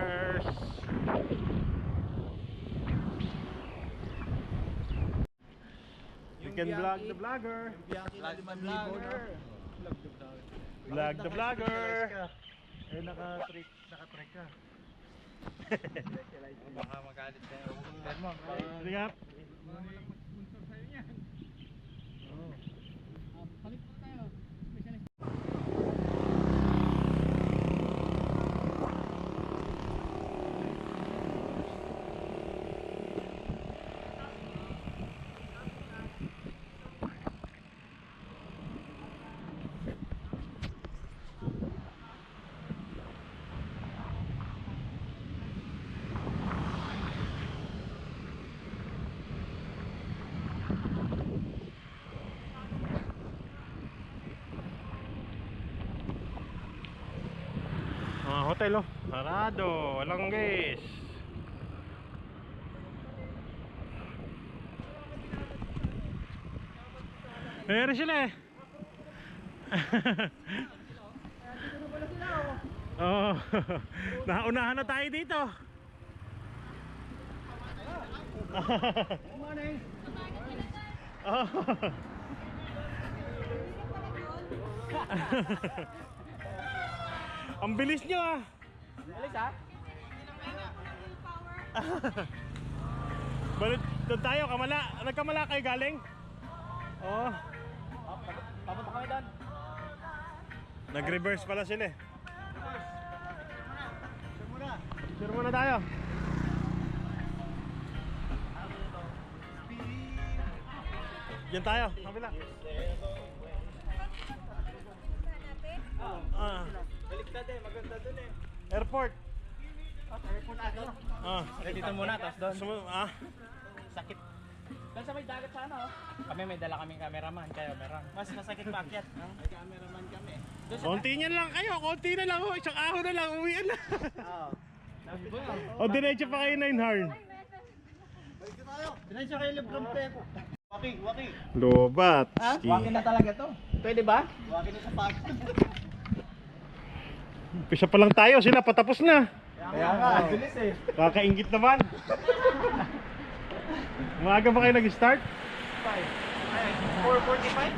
vloggers. You can vlog the vlogger. Vlog the vlogger. Vlog the vlogger. Eh, naka-trick ka. Baka magalit tayo. Sige nga. Hotel oh, sarado, walang guys. Meron sila eh. Oh, naunahan na tayo dito. Oh. Ang bilis nyo ah. Bilis ha? Balik doon tayo, Kamala. Nagkamala kayo galing? Oo. Papunta kami doon. Nag-reverse pala sila eh. Sure muna tayo. Diyan tayo, kabila. Baliktad eh, maganda doon eh. Airport. Airport ako. Dito muna, tapos doon. Sakit. Doon sa may dagat sana oh. Kami may dala kaming cameraman, kayo meron. Mas masakit pa akyat. May cameraman kami. Konti niyan lang kayo, konti na lang oh. Isang ahon na lang, uwian na. Oo. O diretso pa kayo 9 Harn. Balik tayo. Diretso kayo Lebron Pepo. Waki. Lobat. Ha? Waki na talaga to. Pwede ba? Waki na sa pag. Pisa pa lang tayo, sila patapos na. Kaya nga, bilis eh. Kakaingit naman. Maaga ba kayo nag-start? 4:45?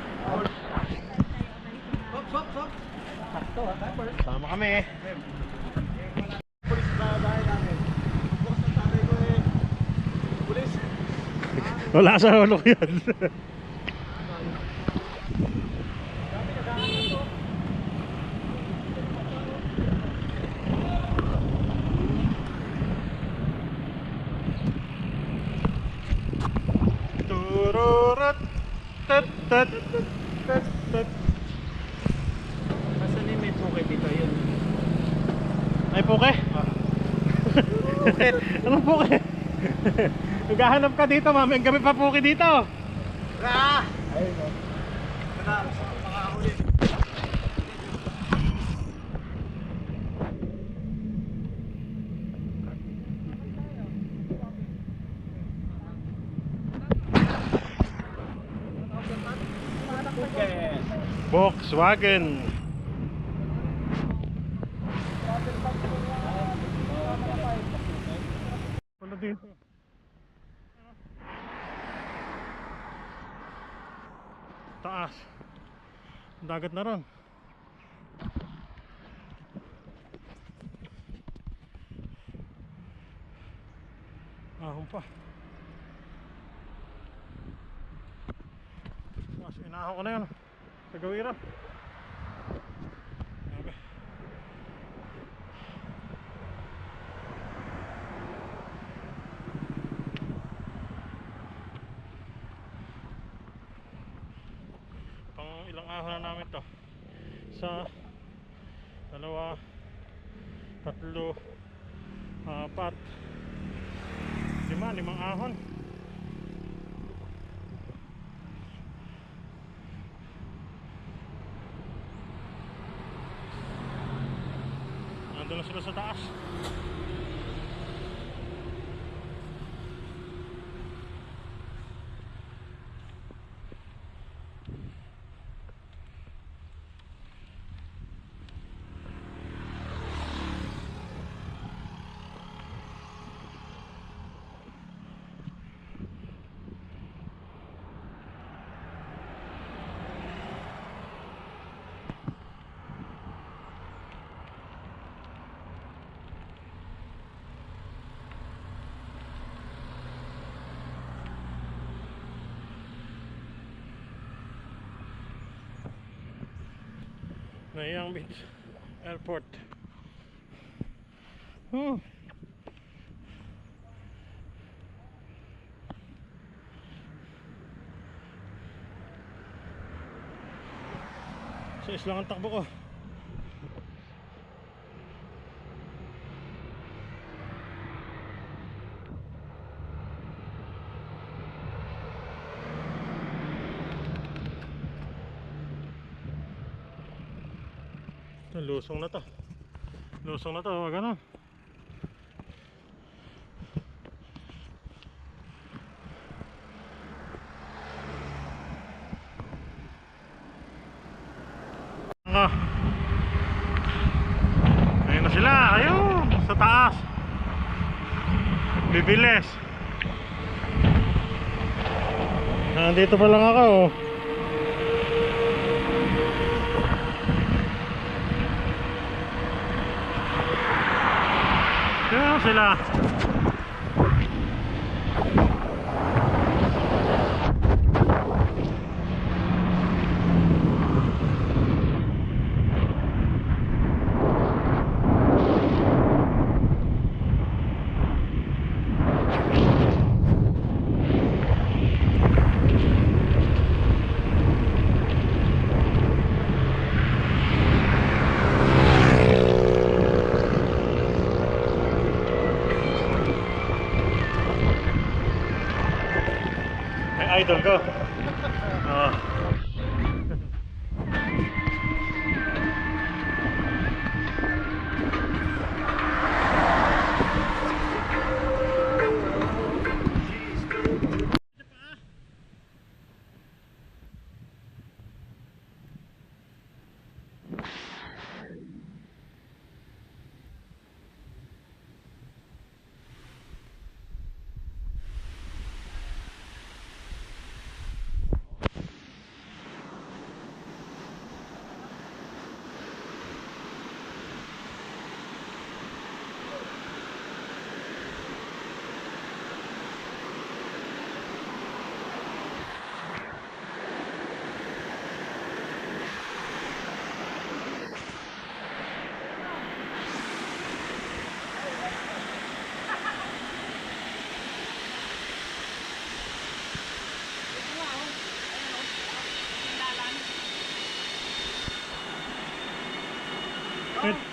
Stop. Sakto ha, timer. Sama kami. Pulis na dahil namin. Bukas ng tatay ko eh. Pulis. Wala sa ulo ko yan. Tururut tat tat tat tat. Nasaan yung may puke dito yun? Ay puke? Anong puke? Naghahanap ka dito, mamayang gabi pa puke dito. Ayun o. Makahuli. Volkswagen. Wala dito. Taas. Dagat na ron. Ahon pa. Mas inahon ko na yun. Sa gawira. Okay. Pang ilang ahon na namin to? Sa dalawa, tatlo, apat, limang ahon. Nandun na sila sa taas. Nayang Beach Airport. Sa islang ang takbo ko. Lusong na to. Lusong na to, wag ano. Ayun na sila, ayun, sa taas. Bibilis. Nandito pa lang ako. Ayun sila. Idol ko. Oh.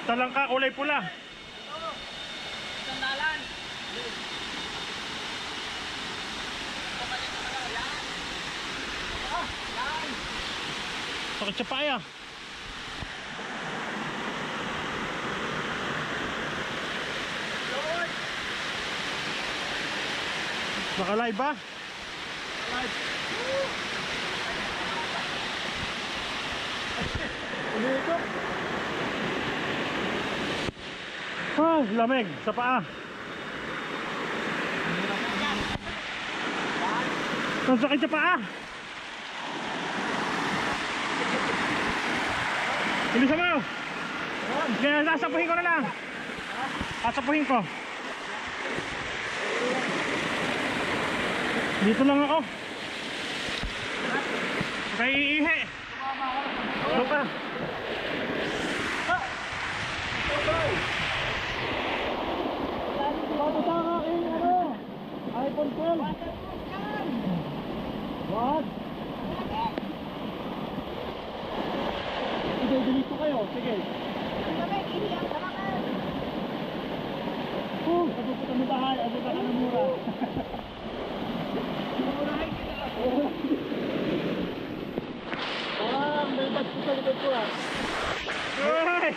Talangka kulay pula. Sandalan. Sakit sa paya. Naka-live ba? Live. Ah, lamig sa paa. Ang sakit sa paa. Bilisan mo. Kaya sasapuhin ko na lang. Sasapuhin ko. Dito lang ako. Kay iihi. Ano pa? iPhone 12. What? Sige, delete ko kayo. Sige. Abot ka ng bahay. Abot ka ng mura. May bag ko sa likod ko ah. Hey!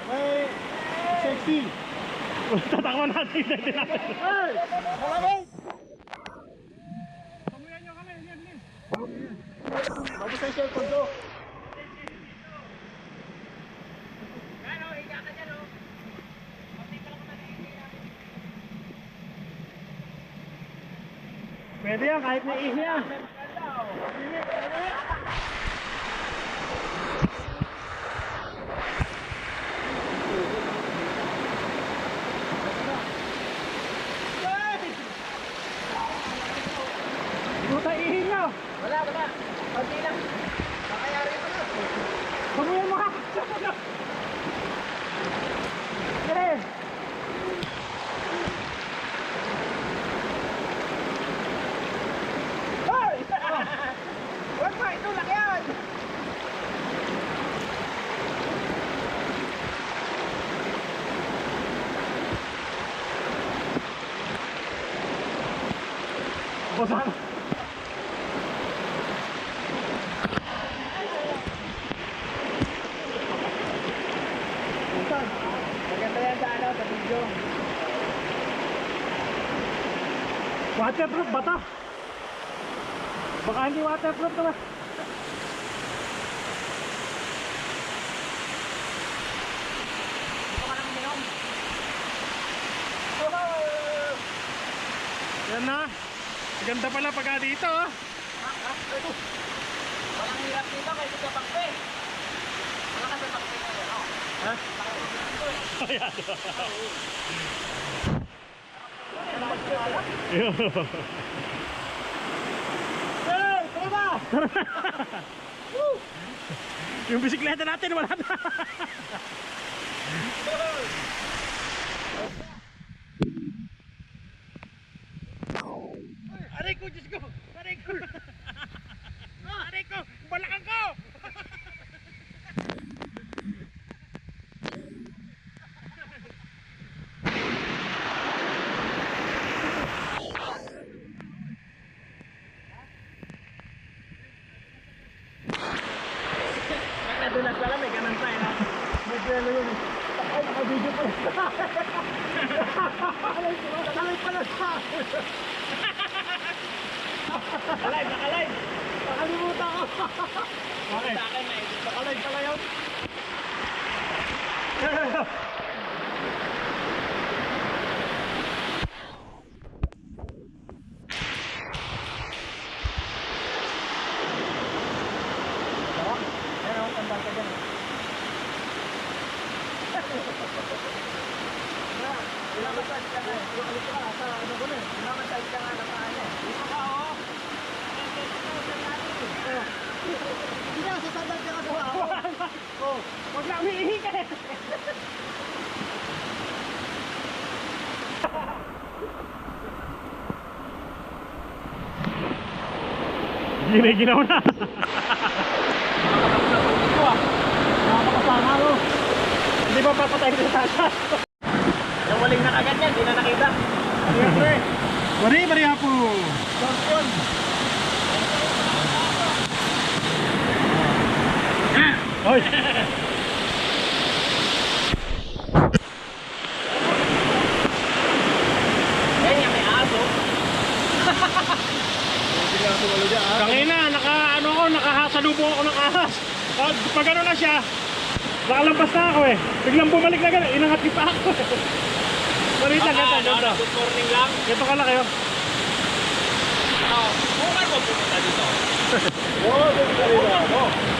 May sexy. Tatakbo natin, hindi natin. Hey! Malamig! Pamuyan nyo kami, yan. Bago sa cellphone ko. Ano, higa ka dyan, oh. Pwede yan, kahit na ihi yan. Wala. Pati lang. Sige. Hoy! Huwag pa, itulak yan! Bosan. Bosan. Maganda yan sa ano, sa video. Waterproof ba ito? Baka hindi waterproof naman. Ito ka nang minom. Yan na. Ganda pala pagka dito. Oh. Walang hirap dito kasi sa pakpe. Wala ka sa pakpe ngayon, no? Ha? Hey, tara ba? Yung bisikleta natin wala na. Aray ko, Diyos ko! Aray ko! Aray ko! Balakang ko! Nadulas pala, may ganun pa, no? Medyo ano yun. Ay, naka-video pa. Nakalay pala sa akin. Nakalive, nakalive! Nakalimutan ko. Bakit? Sa akin, na-edit ko. Nakalay pala yun. Ano, tambal ka dyan. Ilamasad ka nga. Ilamasad ka nga. Sa ano ko na eh. Ilamasad ka nga na paano. Dito ka, oh. Hindi na, sasabal ka nga sa ako. Oh, wag na umiihi ka eh. Giniginaw na. Nakakapasama mo. Hindi ba papatay sa tatas? Yung waling nakagat yan, di na nakita. Siyempre. Mari po. Champion. Hoy. Yan yung may aso. Kangina, nakasalubong ako ng ahas. Pag ano na siya, nakalampas na ako eh. Biglang bumalik na gano'n, inangat yung pa ako. Marita, ganda. Good morning lang. Ito ka lang kayo. Kung ano pupunta dito? Oo, dito ka dito.